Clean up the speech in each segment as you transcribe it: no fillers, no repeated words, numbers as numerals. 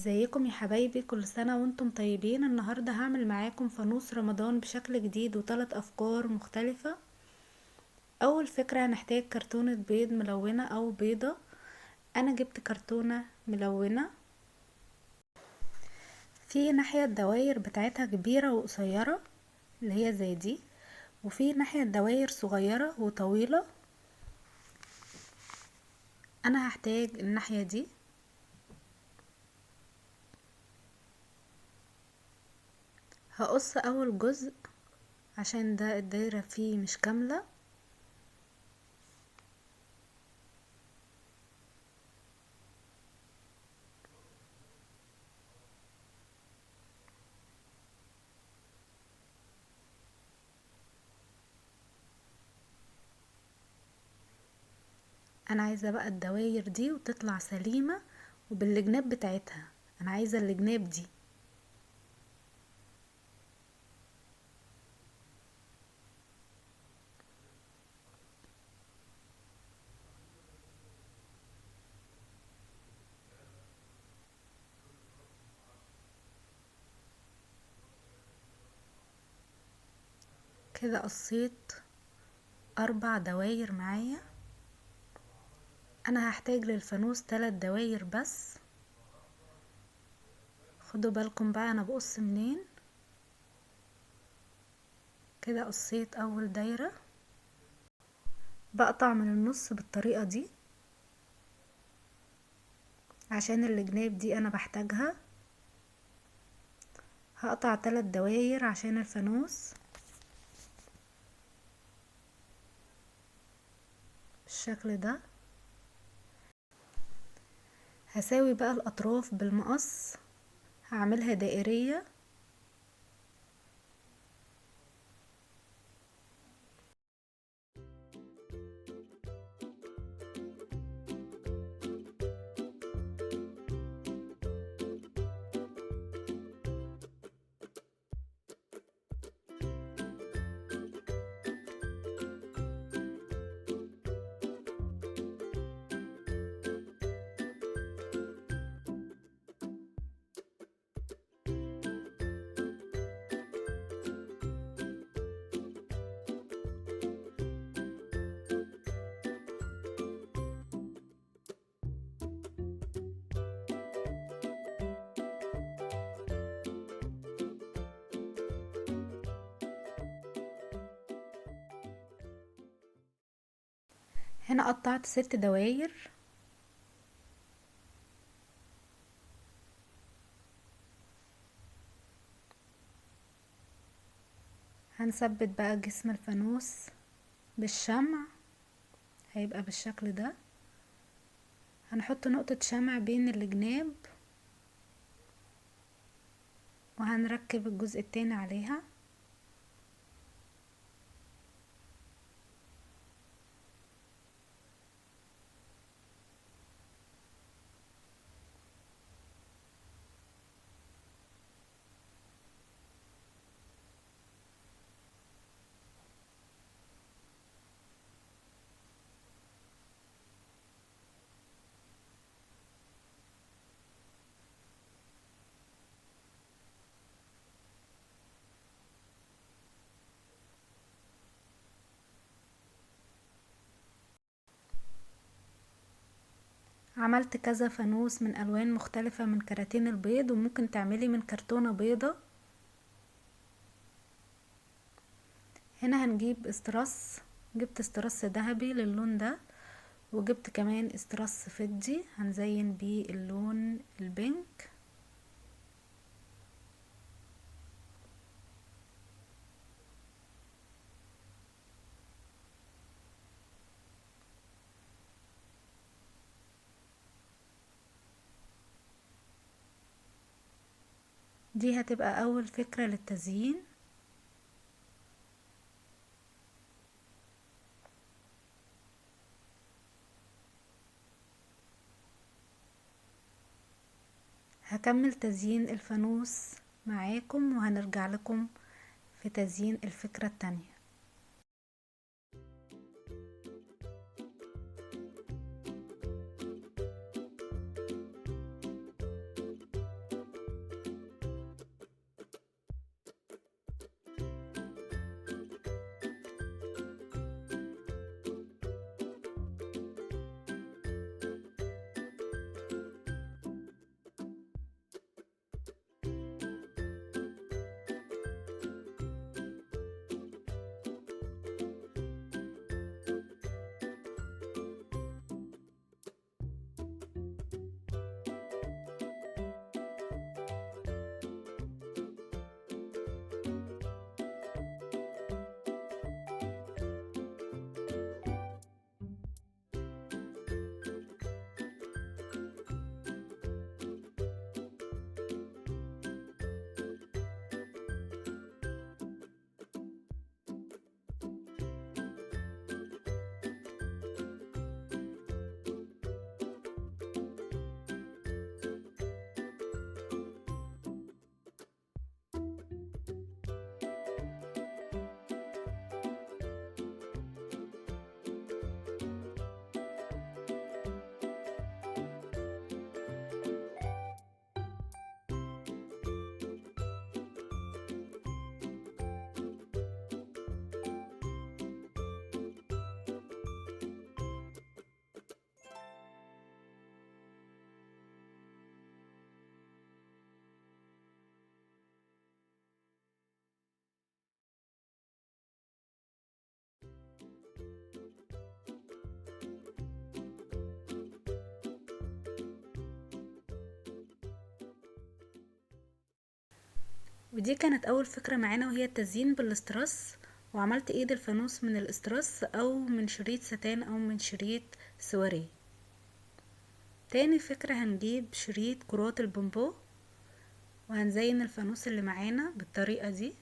ازيكم يا حبايبي؟ كل سنة وانتم طيبين. النهاردة هعمل معاكم فانوس رمضان بشكل جديد وثلاث افكار مختلفة. اول فكرة هنحتاج كرتونة بيض ملونة او بيضة. انا جبت كرتونة ملونة. في ناحية الدواير بتاعتها كبيرة وقصيرة اللي هي زي دي، وفي ناحية دواير صغيرة وطويلة. انا هحتاج الناحية دي. هقص اول جزء عشان ده الدايرة فيه مش كاملة. انا عايزة بقى الدواير دي وتطلع سليمة وبالجناب بتاعتها. انا عايزة الجناب دي. كده قصيت 4 دواير معايا. انا هحتاج للفانوس 3 دواير بس. خدوا بالكم بقى انا بقص منين. كده قصيت اول دايرة. بقطع من النص بالطريقة دي عشان الجناب دي انا بحتاجها. هقطع 3 دواير عشان الفانوس بالشكل ده. هساوي بقى الاطراف بالمقص، هعملها دائرية. هنا قطعت 6 دواير. هنثبت بقى جسم الفانوس بالشمع، هيبقى بالشكل ده. هنحط نقطة شمع بين الجناب وهنركب الجزء التاني عليها. عملت كذا فانوس من الوان مختلفة من كراتين البيض، وممكن تعملي من كرتونة بيضة. هنا هنجيب استرس. جبت استرس ذهبي للون ده، وجبت كمان استرس فضي هنزين بيه اللون البينك. دي هتبقى اول فكرة للتزيين. هكمل تزيين الفانوس معاكم وهنرجع لكم في تزيين الفكرة التانية. ودي كانت اول فكرة معانا، وهي التزيين بالاسترس. وعملت ايد الفانوس من الاسترس او من شريط ستان او من شريط سواريه. تاني فكرة هنجيب شريط كرات البامبو وهنزين الفانوس اللي معانا بالطريقة دي.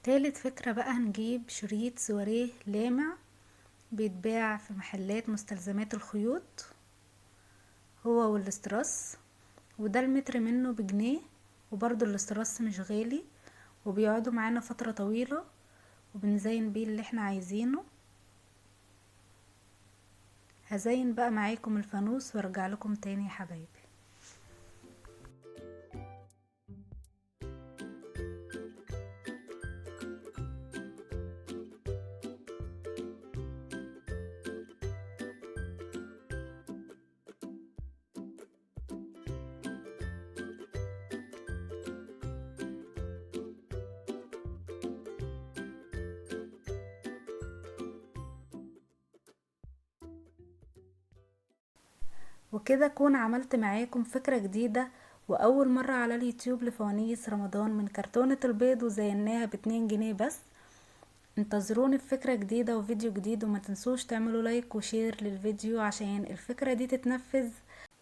تالت فكرة بقى هنجيب شريط سواريه لامع بيتباع في محلات مستلزمات الخيوط، هو والاسترس، وده المتر منه بجنيه، وبرضو الاسترس مش غالي وبيقعدوا معانا فترة طويلة وبنزين بيه اللي احنا عايزينه. هزين بقى معاكم الفانوس وارجع لكم تاني يا حبايبي. وكده اكون عملت معاكم فكرة جديدة واول مرة على اليوتيوب لفوانيس رمضان من كرتونة البيض، وزيناها ب2 جنيه بس. انتظروني في فكرة جديدة وفيديو جديد، وما تنسوش تعملوا لايك وشير للفيديو عشان الفكرة دي تتنفذ.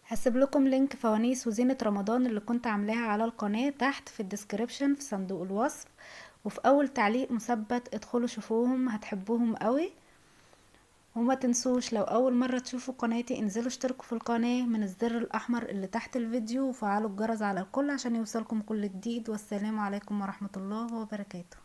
هسيب لكم لينك فوانيس وزينة رمضان اللي كنت عاملاها على القناة تحت في الديسكريبشن في صندوق الوصف، وفي اول تعليق مثبت. ادخلوا شوفوهم هتحبوهم قوي. وما تنسوش لو اول مرة تشوفوا قناتي انزلوا اشتركوا في القناة من الزر الاحمر اللي تحت الفيديو، وفعلوا الجرس على الكل عشان يوصلكم كل جديد. والسلام عليكم ورحمة الله وبركاته.